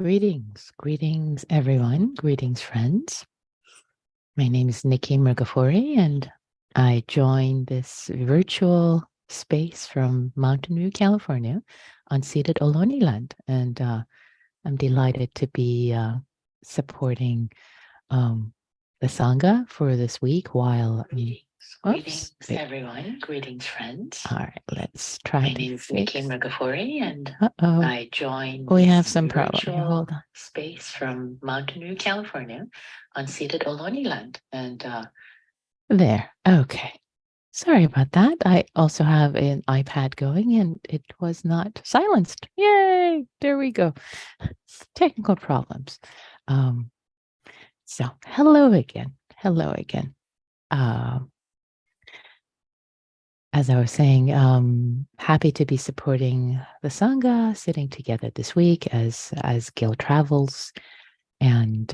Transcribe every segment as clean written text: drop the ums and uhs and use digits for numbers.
Greetings everyone, greetings friends. My name is Nikki Murgafori and I joined this virtual space from Mountain View, California, unceded Ohlone land. And I'm delighted to be supporting the Sangha for this week while... Greetings, everyone. Greetings, friends. All right, let's try. My name is Nikki Murgafori, and Uh-oh. I joined We have some problem. virtual Hold on. space from Mountain View, California, unceded Ohlone land. And there. Okay. Sorry about that. I also have an iPad going and it was not silenced. Yay! There we go. Technical problems. So hello again. Hello again. As I was saying, happy to be supporting the Sangha, sitting together this week as Gil travels, and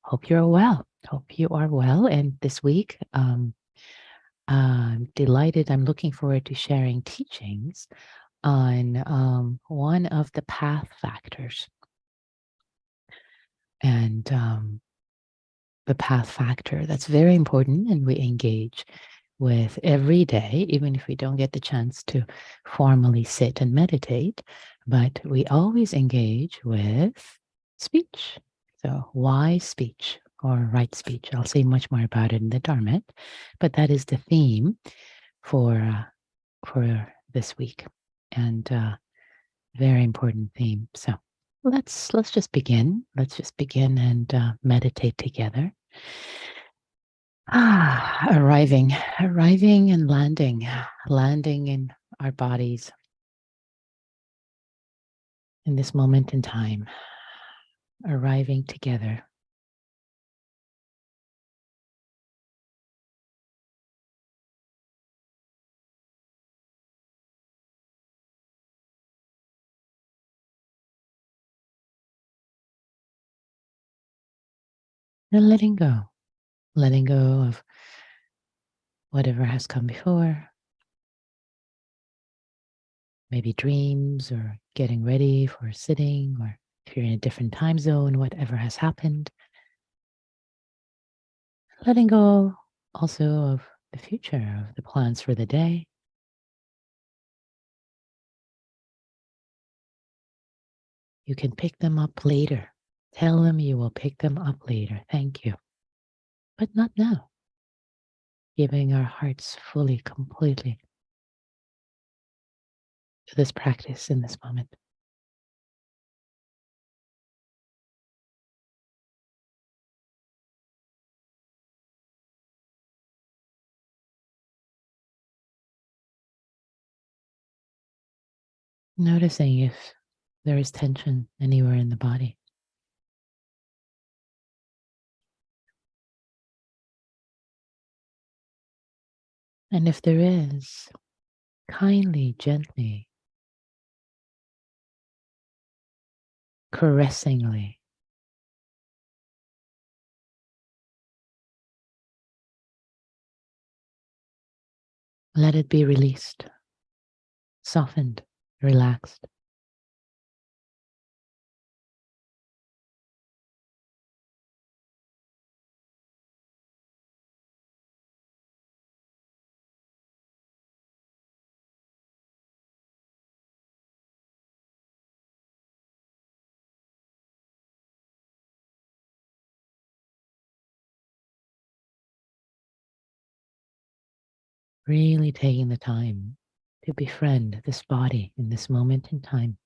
hope you're well. Hope you are well. And this week, I'm delighted. I'm looking forward to sharing teachings on one of the path factors. And the path factor, that's very important, and we engage with every day, even if we don't get the chance to formally sit and meditate, but we always engage with speech. So wise speech or right speech. I'll say much more about it in the Dharmette, but that is the theme for this week, and very important theme. So let's just begin. Let's just begin and meditate together. Arriving and landing in our bodies in this moment in time, arriving together. And letting go of whatever has come before, maybe dreams or getting ready for sitting, or if you're in a different time zone, whatever has happened. Letting go also of the future, of the plans for the day. You can pick them up later. Tell them you will pick them up later. Thank you. But not now. Giving our hearts fully, completely to this practice in this moment. Noticing if there is tension anywhere in the body. And if there is, kindly, gently, caressingly, let it be released, softened, relaxed. Really taking the time to befriend this body in this moment in time.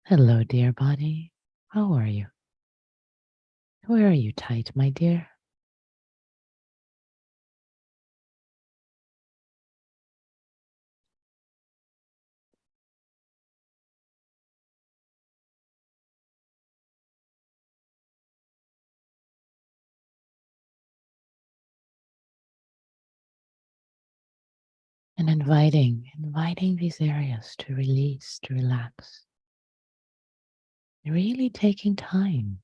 Hello, dear body. How are you? Where are you tight, my dear? And inviting these areas to release, to relax. Really taking time,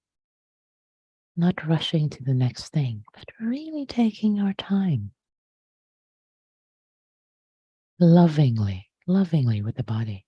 not rushing to the next thing, but really taking our time. Lovingly with the body.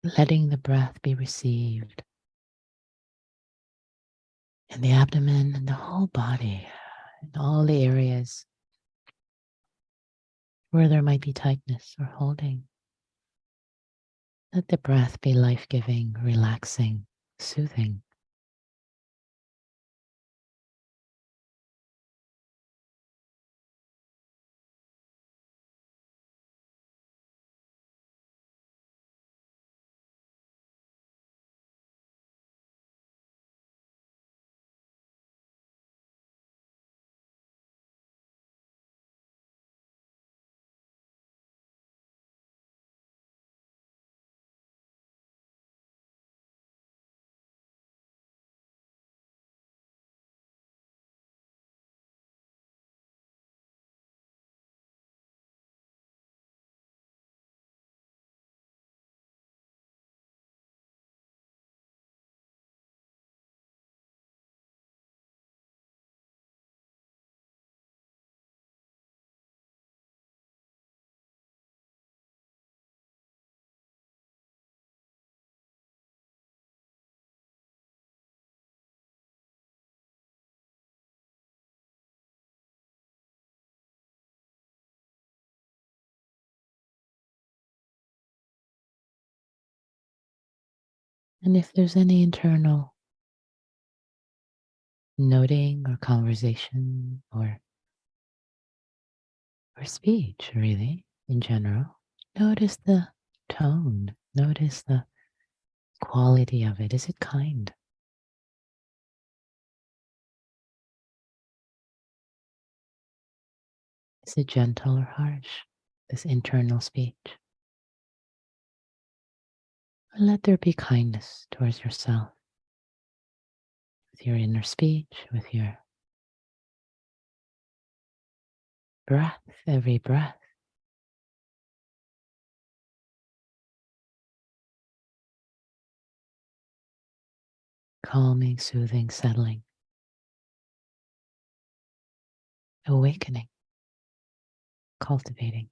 letting the breath be received in the abdomen and the whole body, in all the areas where there might be tightness or holding. Let the breath be life-giving, relaxing, soothing. And if there's any internal noting or conversation or speech, really, in general, notice the tone, notice the quality of it. Is it kind? Is it gentle or harsh? This internal speech. Let there be kindness towards yourself, with your inner speech, with your breath, every breath. Calming, soothing, settling, awakening, cultivating.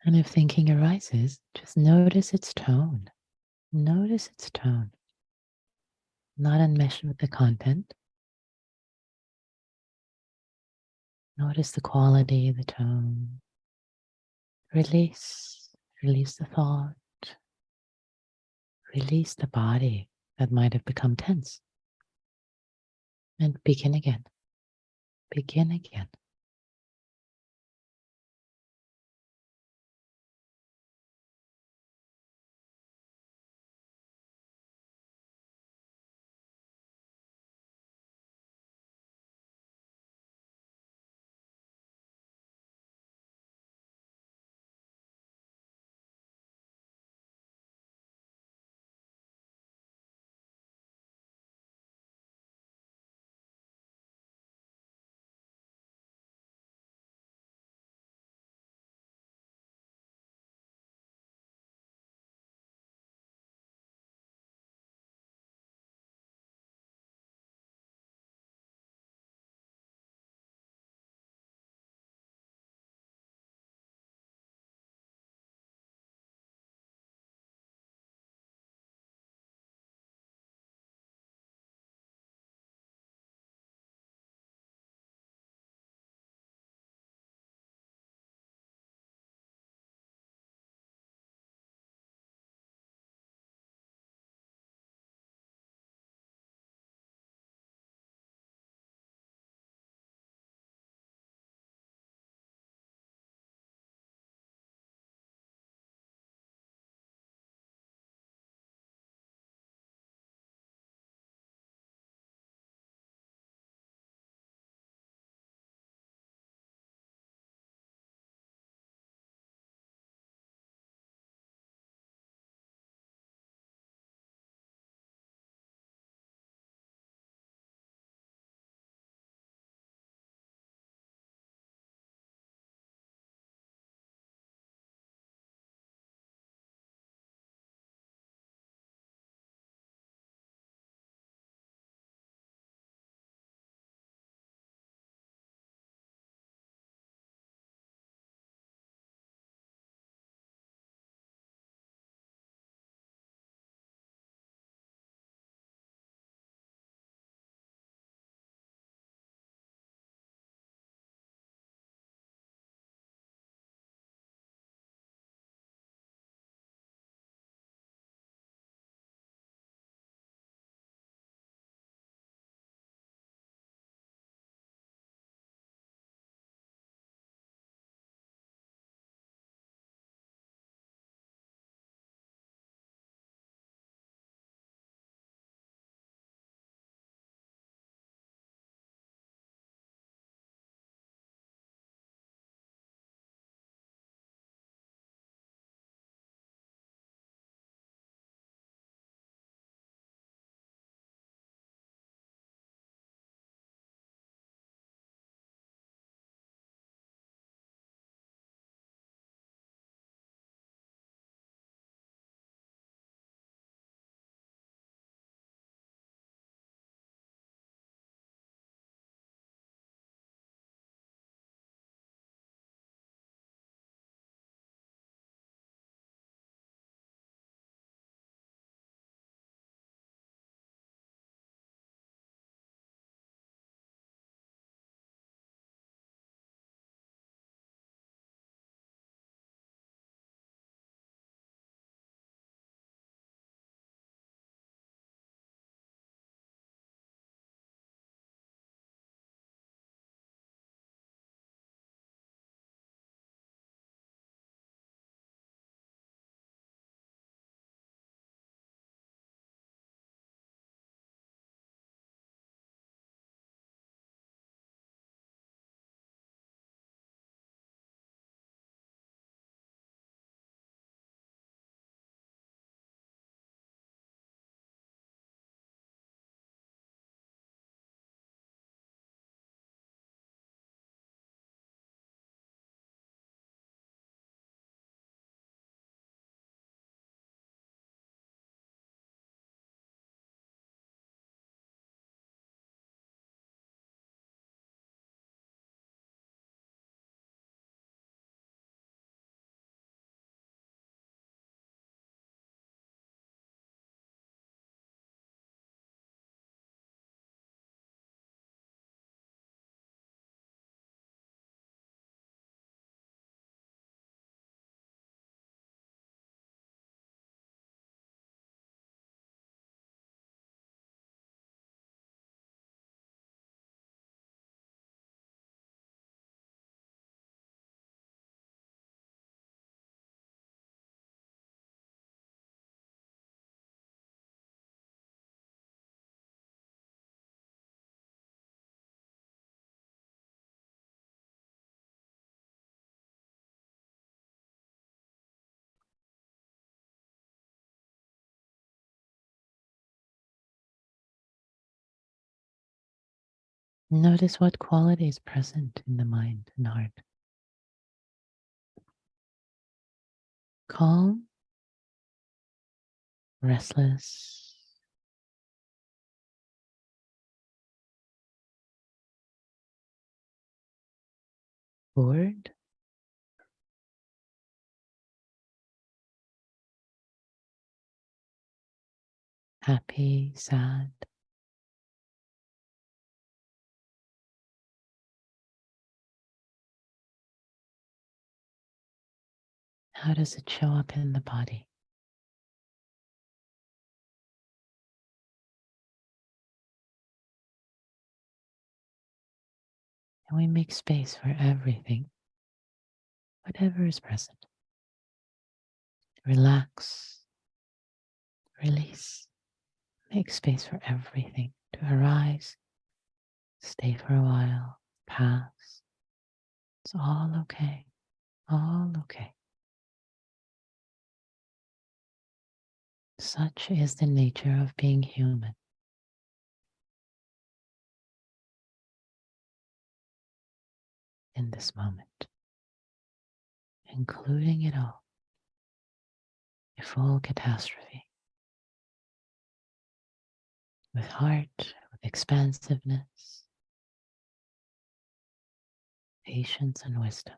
And if thinking arises, just notice its tone. Notice its tone, not enmeshed with the content. Notice the quality, the tone. Release, release the thought, release the body that might have become tense. And begin again. Begin again. Notice what quality is present in the mind and heart. Calm, restless, bored, happy, sad. How does it show up in the body? And we make space for everything, whatever is present. Relax, release, make space for everything to arise, stay for a while, pass. It's all okay, all okay. Such is the nature of being human. In this moment, including it all, a full catastrophe, with heart, with expansiveness, patience, and wisdom.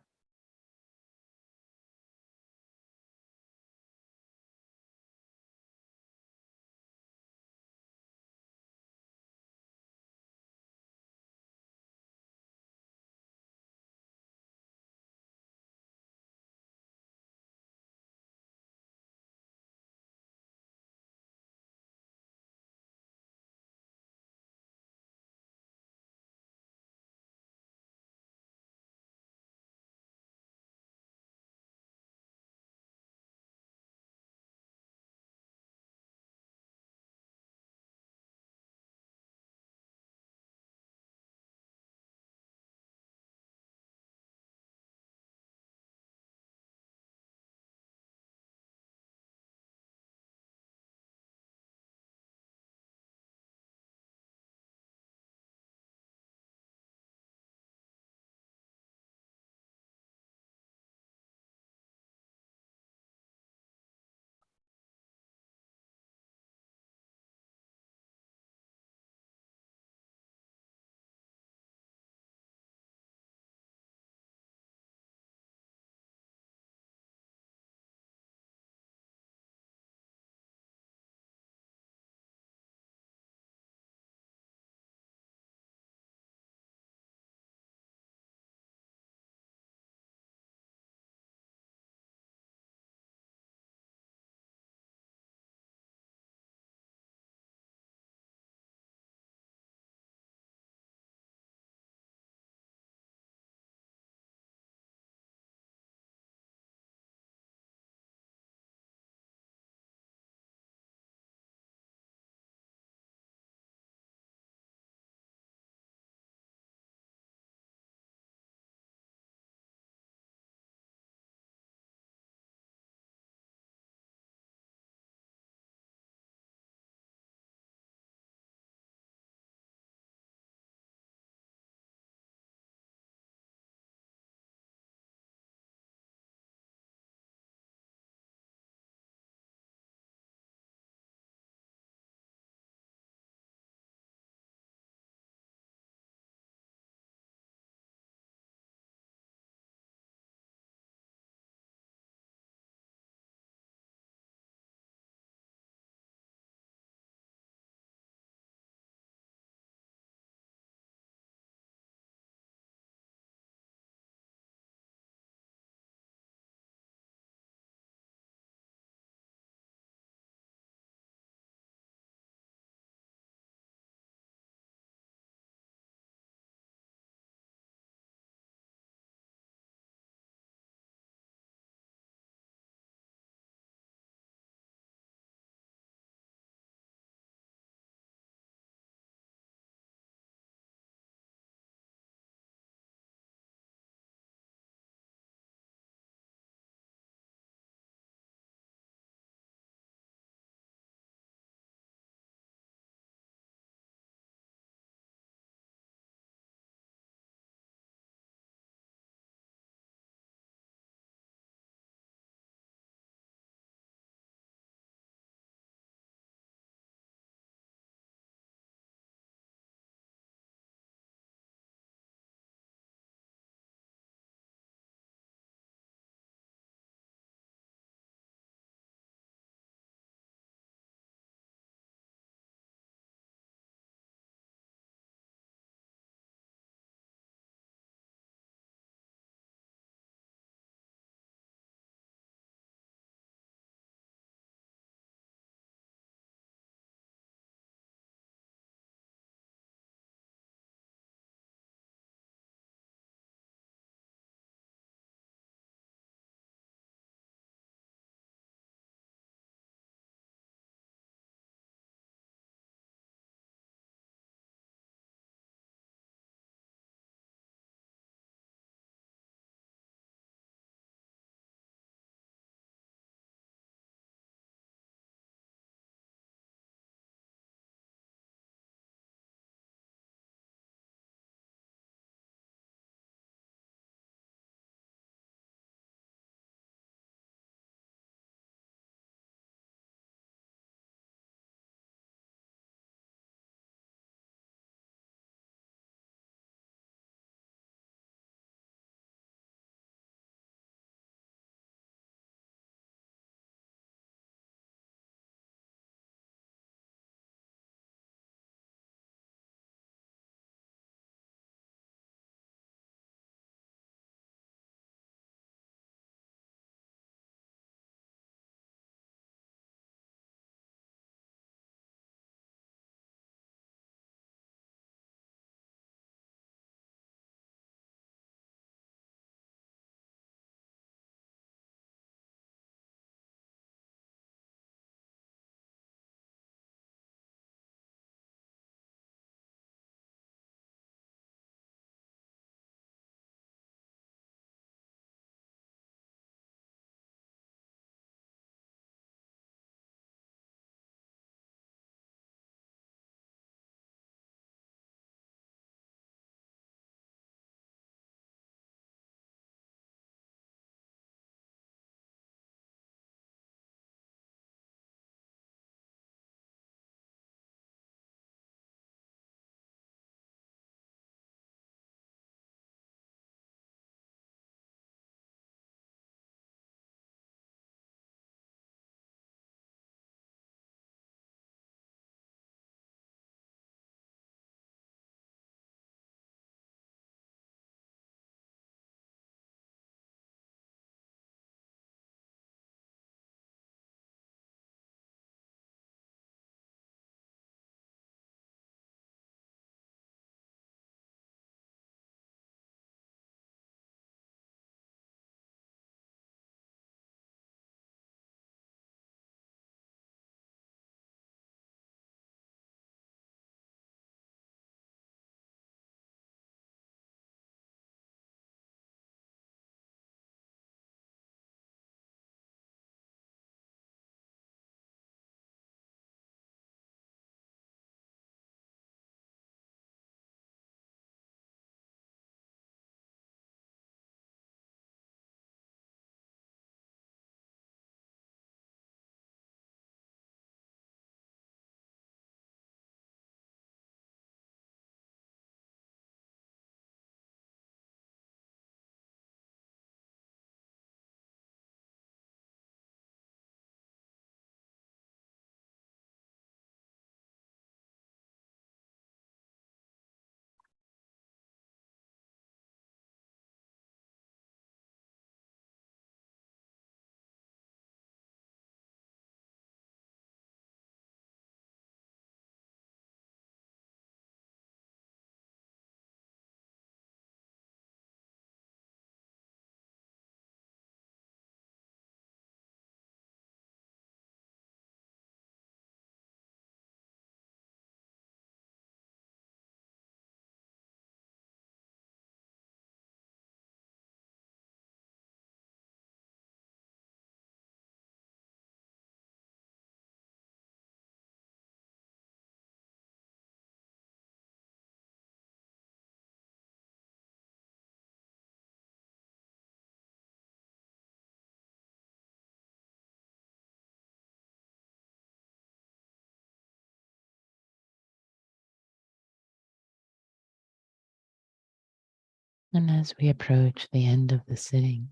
And as we approach the end of the sitting,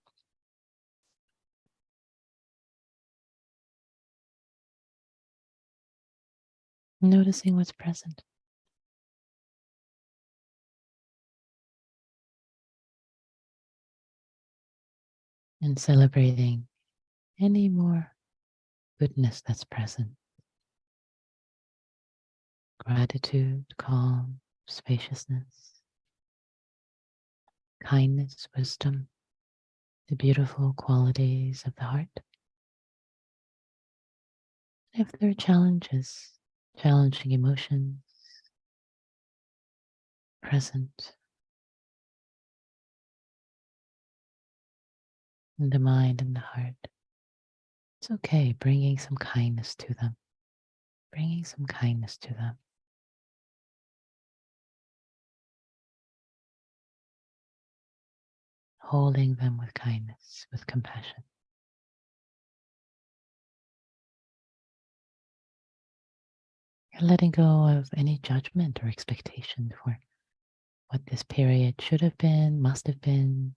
noticing what's present. And celebrating any more goodness that's present. Gratitude, calm, spaciousness, kindness, wisdom, the beautiful qualities of the heart. If there are challenges, challenging emotions present in the mind and the heart, it's okay bringing some kindness to them, bringing some kindness to them. Holding them with kindness, with compassion. And letting go of any judgment or expectation for what this period should have been, must have been,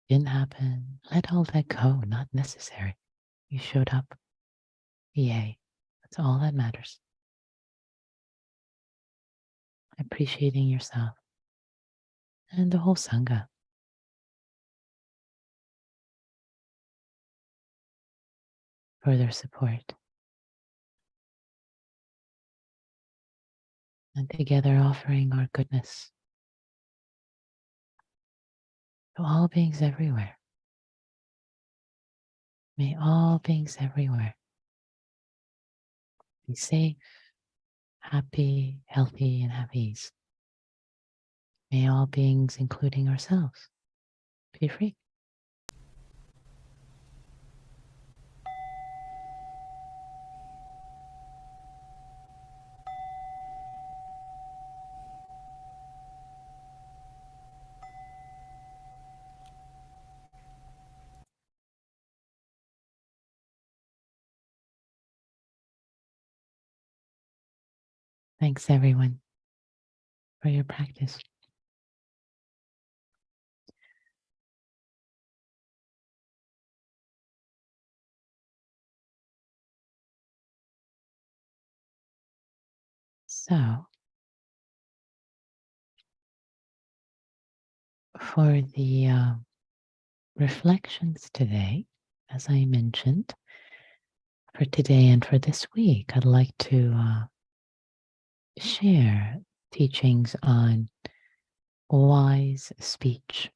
didn't happen. Let all that go, not necessary. You showed up. Yay. That's all that matters. Appreciating yourself and the whole Sangha for their support. And together offering our goodness to all beings everywhere. May all beings everywhere be safe, happy, healthy, and have ease. May all beings, including ourselves, be free. Thanks, everyone, for your practice. So, for the reflections today, as I mentioned, for today and for this week, I'd like to share teachings on wise speech,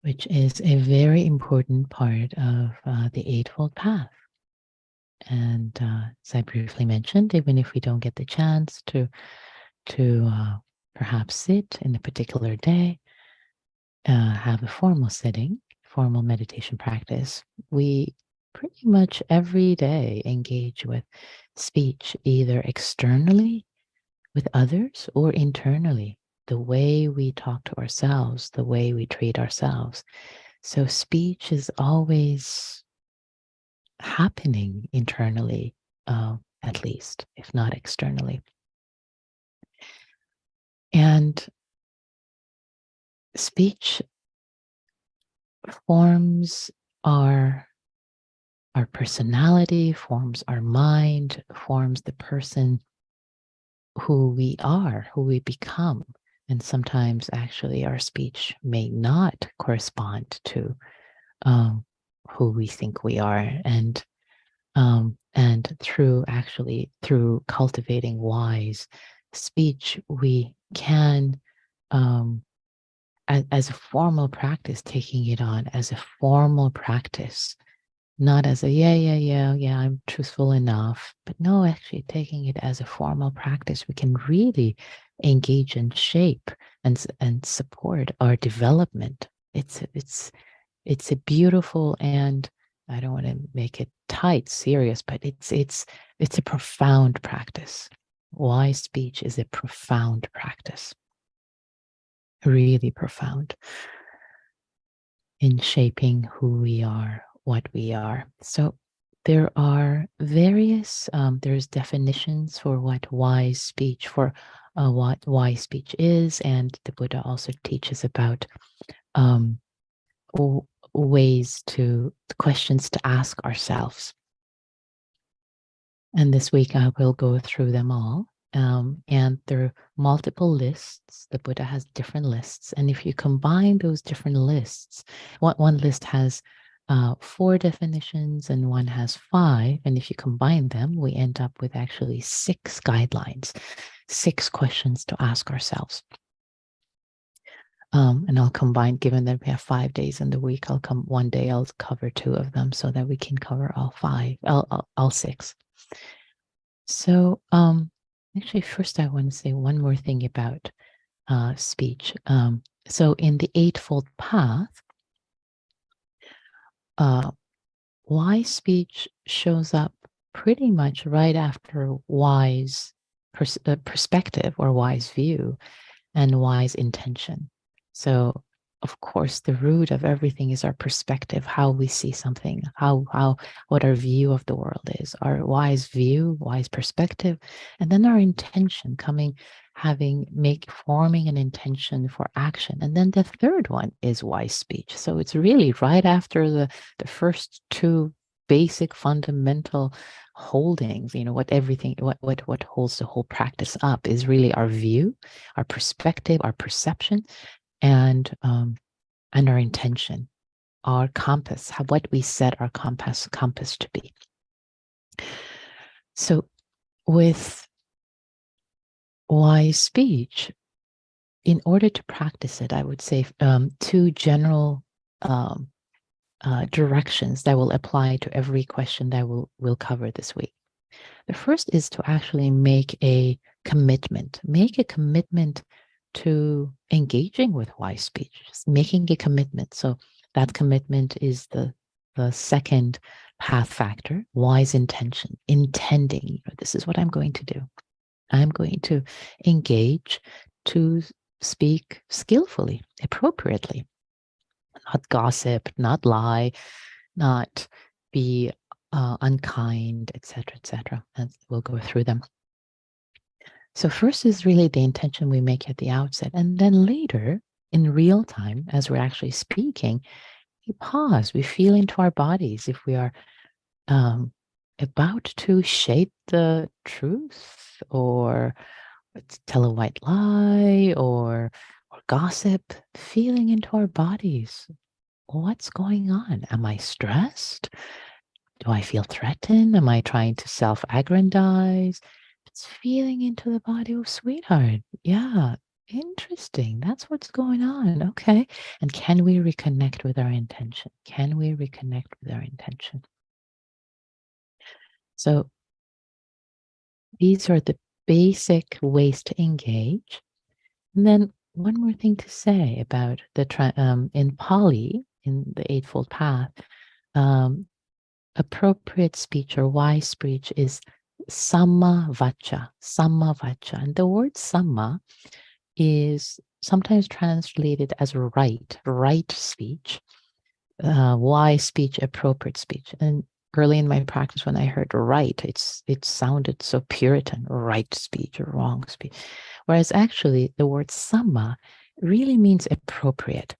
which is a very important part of the Eightfold Path. And as I briefly mentioned, even if we don't get the chance to perhaps sit in a particular day, have a formal sitting, formal meditation practice, we pretty much every day engage with speech, either externally with others or internally, the way we talk to ourselves, the way we treat ourselves. So speech is always happening internally, at least, if not externally. And speech forms our personality, forms our mind, forms the person who we are, who we become. And sometimes actually our speech may not correspond to who we think we are. And through cultivating wise speech, we can, as a formal practice, taking it on as a formal practice, not as a yeah, I'm truthful enough, but no, actually taking it as a formal practice, we can really engage and shape and support our development. It's a beautiful, and I don't want to make it tight, serious, but it's a profound practice. Wise speech is a profound practice, really profound in shaping who we are, what we are. So there are various, there's definitions for what wise speech, for what why speech is, and the Buddha also teaches about questions to ask ourselves. And this week I will go through them all. And there are multiple lists. The Buddha has different lists. And if you combine those different lists, one list has 4 definitions and one has 5. And if you combine them, we end up with actually 6 guidelines, 6 questions to ask ourselves. And I'll combine, given that we have 5 days in the week, one day I'll cover 2 of them so that we can cover all 6. So actually, first I want to say one more thing about speech. So in the Eightfold Path, wise speech shows up pretty much right after wise perspective or wise view and wise intention. So, of course, the root of everything is our perspective, how we see something, what our view of the world is, our wise view, wise perspective, and then our intention forming an intention for action. And then the third one is wise speech. So it's really right after the first 2 basic fundamental holdings, what holds the whole practice up is really our view, our perspective, our perception, and our intention, our compass, what we set our compass to be. So with wise speech, in order to practice it, I would say 2 general directions that will apply to every question that we'll cover this week. The first is to actually make a commitment. Make a commitment to engaging with wise speech, just making a commitment. So that commitment is the second path factor, wise intention, intending, this is what I'm going to do. I'm going to engage to speak skillfully, appropriately, not gossip, not lie, not be unkind, etc., etc. And we'll go through them. So first is really the intention we make at the outset. And then later, in real time, as we're actually speaking, we pause, we feel into our bodies. If we are about to shape the truth or tell a white lie or gossip, feeling into our bodies. What's going on? Am I stressed? Do I feel threatened? Am I trying to self-aggrandize? It's feeling into the body. Oh, sweetheart. Yeah, interesting. That's what's going on. Okay. And can we reconnect with our intention? Can we reconnect with our intention? So these are the basic ways to engage. And then one more thing to say about in Pali, in the Eightfold Path, appropriate speech or wise speech is samma vacha, samma vacha. And the word samma is sometimes translated as right speech, wise speech, appropriate speech. And early in my practice, when I heard right, it sounded so Puritan, right speech or wrong speech. Whereas actually the word samma really means appropriate,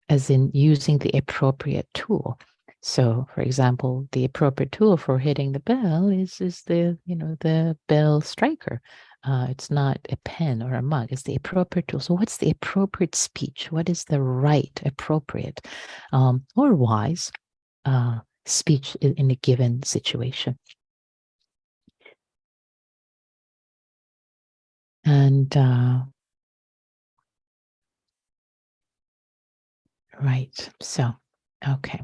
as in using the appropriate tool. So, for example, the appropriate tool for hitting the bell is the bell striker. It's not a pen or a mug. It's the appropriate tool. So, what's the appropriate speech? What is the right, appropriate, or wise speech in a given situation? And right. So, okay.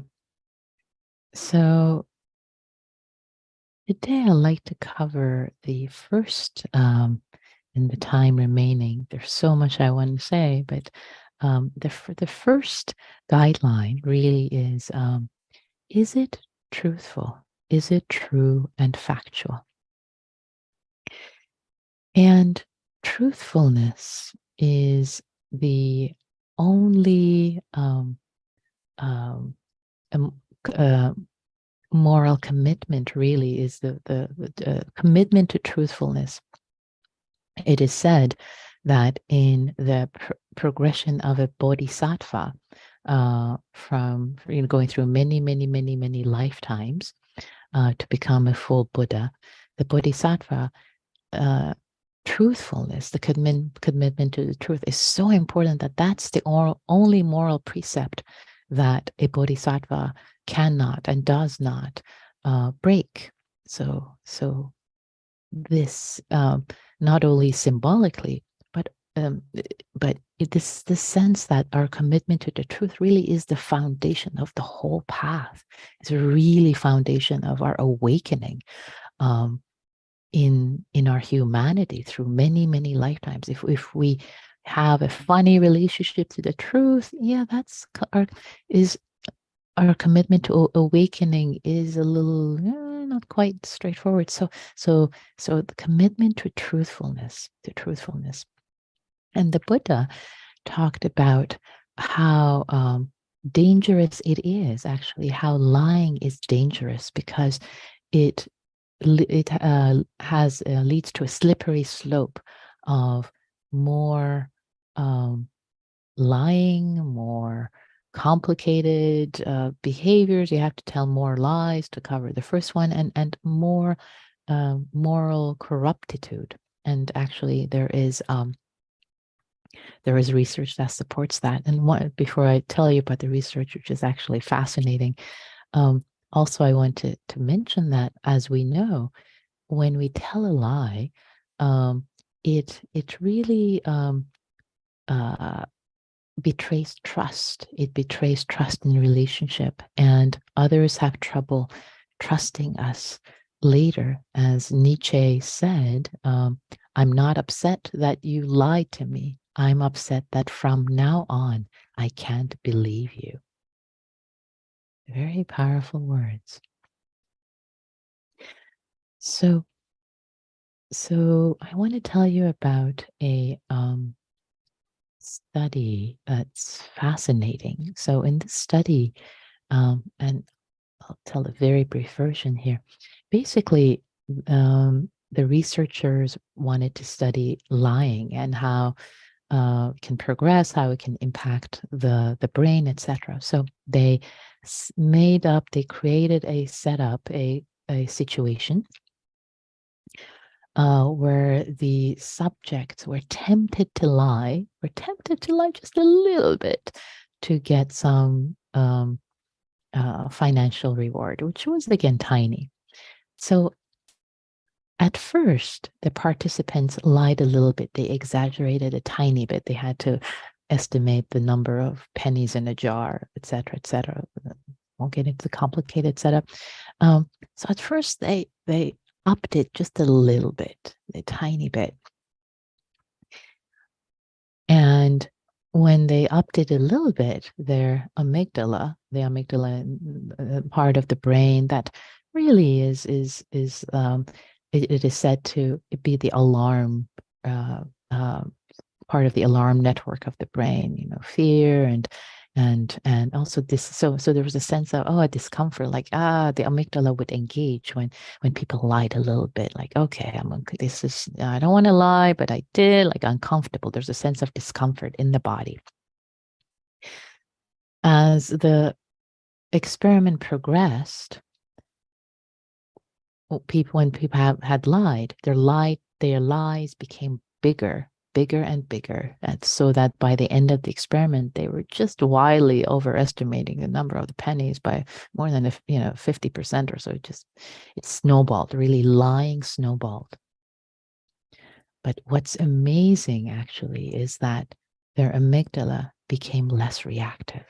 So today I'd like to cover the first, in the time remaining. There's so much I want to say, but the first guideline really is it truthful? Is it true and factual? And truthfulness is the only moral commitment, really, is the commitment to truthfulness It is said that in the progression of a bodhisattva, from going through many lifetimes to become a full Buddha, the bodhisattva truthfulness, the commitment to the truth is so important that that's the only moral precept that a bodhisattva cannot and does not break. So this not only symbolically, but this sense that our commitment to the truth really is the foundation of the whole path. It's a really foundation of our awakening in our humanity through many lifetimes. If we have a funny relationship to the truth, yeah, that's our commitment to awakening is a little not quite straightforward. So the commitment to truthfulness, and the Buddha talked about how dangerous it is, actually, how lying is dangerous because it leads to a slippery slope of more lying, more complicated behaviors. You have to tell more lies to cover the first one, and more moral corruptitude. And actually, there is research that supports that. And before I tell you about the research, which is actually fascinating, also I want to mention that, as we know, when we tell a lie, it really betrays trust. It betrays trust in relationship, and others have trouble trusting us later. As Nietzsche said, I'm not upset that you lied to me. I'm upset that from now on, I can't believe you. Very powerful words. So I want to tell you about a study that's fascinating. So in this study, and I'll tell a very brief version here. Basically, the researchers wanted to study lying and how it can progress, how it can impact the brain, etc. So they created a setup, a situation where the subjects were tempted to lie just a little bit to get some financial reward, which was again tiny. So at first, the participants lied a little bit. They exaggerated a tiny bit. They had to estimate the number of pennies in a jar, etc., etc. Won't get into the complicated setup. So at first, they upped it just a little bit, a tiny bit. And when they upped it a little bit, their amygdala, part of the brain that really is it is said to be the alarm part of the alarm network of the brain, fear and also this. So there was a sense of a discomfort, like the amygdala would engage when people lied a little bit, like, okay, I don't want to lie, but I did, like, uncomfortable. There's a sense of discomfort in the body. As the experiment progressed, when people had lied, their lies became bigger and bigger, and so that by the end of the experiment, they were just wildly overestimating the number of the pennies by more than 50% or so. It snowballed, really. Lying snowballed. But what's amazing actually is that their amygdala became less reactive.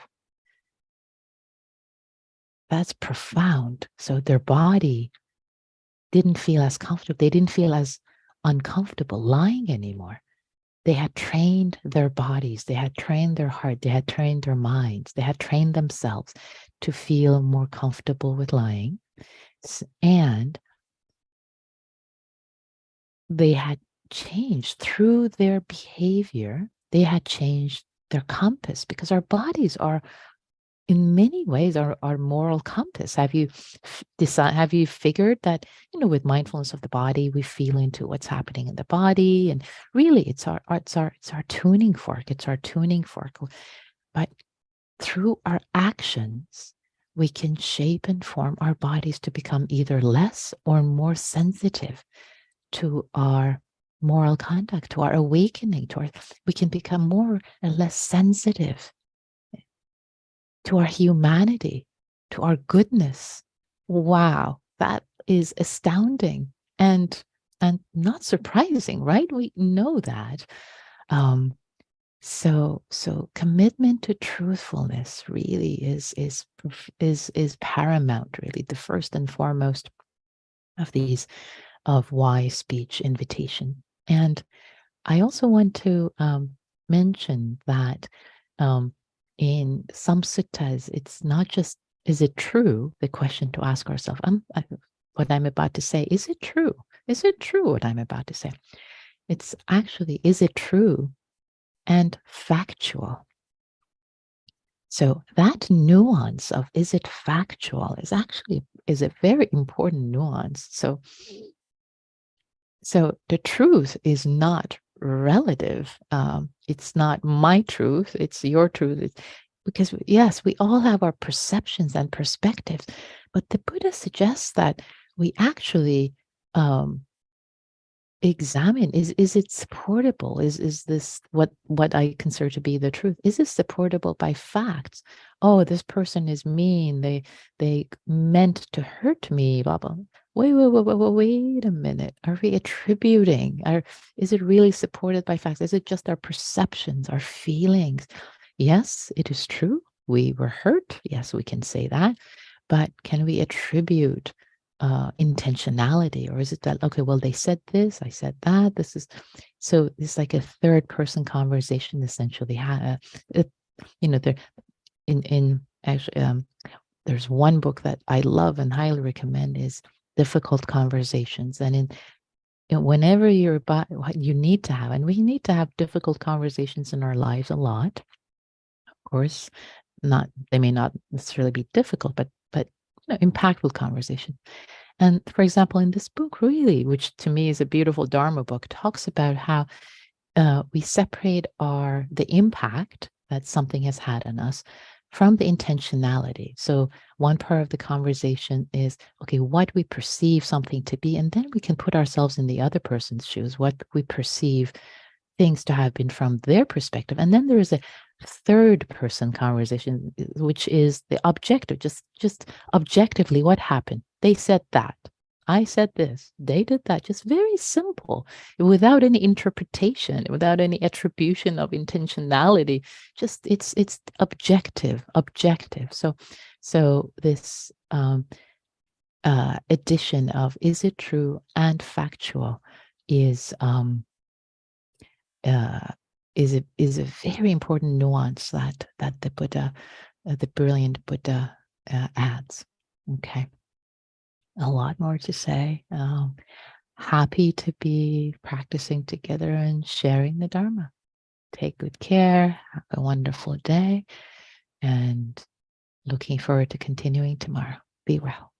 That's profound. So their body didn't feel as comfortable. They didn't feel as uncomfortable lying anymore. They had trained their bodies, they had trained their heart, they had trained their minds, they had trained themselves to feel more comfortable with lying. And they had changed through their behavior. They had changed their compass, because our bodies are in many ways our moral compass. Have you figured that, with mindfulness of the body, we feel into what's happening in the body, and really it's our tuning fork. It's our tuning fork. But through our actions, we can shape and form our bodies to become either less or more sensitive to our moral conduct, to our awakening, we can become more and less sensitive to our humanity, to our goodness. Wow, that is astounding and not surprising, right? We know that. So commitment to truthfulness really is paramount, really, the first and foremost of these of wise speech invitation. And I also want to mention that in some suttas, it's not just, is it true? The question to ask ourselves, what I'm about to say, is it true? Is it true what I'm about to say? It's actually, is it true and factual? So that nuance of is it factual is a very important nuance. So the truth is not relative. It's not my truth. It's your truth. Because yes, we all have our perceptions and perspectives, but the Buddha suggests that we actually examine, is it supportable? Is this what I consider to be the truth? Is it supportable by facts? Oh, this person is mean. They meant to hurt me, blah blah. Wait a minute. Are we attributing? Is it really supported by facts? Is it just our perceptions, our feelings? Yes, it is true. We were hurt. Yes, we can say that. But can we attribute intentionality, or is it that, okay, well, they said this, I said that, this is, so it's like a third person conversation essentially. There in actually there's one book that I love and highly recommend, is Difficult Conversations. And whenever you're about, you need to have, and we need to have difficult conversations in our lives a lot, of course. They may not necessarily be difficult, but impactful conversation. And for example, in this book, really, which to me is a beautiful Dharma book, talks about how we separate the impact that something has had on us from the intentionality. So one part of the conversation is, okay, what we perceive something to be, and then we can put ourselves in the other person's shoes, what we perceive things to have been from their perspective. And then there is a third person conversation, which is the objective, just objectively what happened. They said that. I said this. They did that. Just very simple, without any interpretation, without any attribution of intentionality. Just it's objective. So this addition of is it true and factual is a very important nuance that the Buddha, the brilliant Buddha, adds. Okay, a lot more to say. Happy to be practicing together and sharing the Dharma. Take good care. Have a wonderful day, and looking forward to continuing tomorrow. Be well.